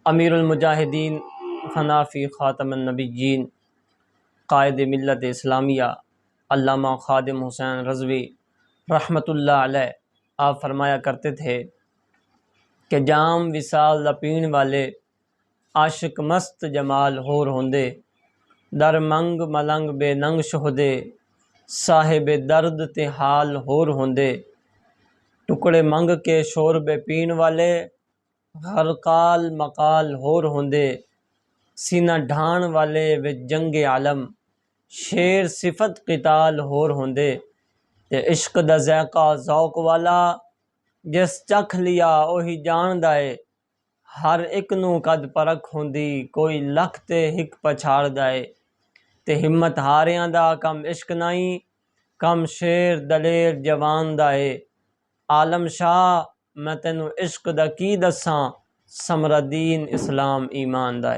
امیر المجاہدین فنا فی خاتم النبیین قائد ملت اسلامیہ علامہ خادم حسین رضوی رحمۃ اللہ علیہ آپ فرمایا کرتے تھے کہ جام وصال دا پین والے عاشق مست جمال ہور ہوندے، در منگ ملنگ بے ننگ شہدے صاحب درد تے حال ہور ہوندے، ٹکڑے منگ کے شوربے پین والے غرقال مقال ہور ہوندے، سینہ ڈھان والے وچ جنگ عالم شیر صفت قتال ہور ہوندے، تے عشق دا ذائقہ ذوق والا جس چکھ لیا اوہی جاندا اے، ہر ایک نو قد پرکھ ہوندی کوئی لکھ تے ہک پچھاڑدا اے، تے ہمت ہاریاں دا کم عشق نائیں کم شیر دلیر جوان دا اے، عالم شاہ میں تینوں عشق دا کی دساں ثمرہ دین اسلام ایمان دا اے۔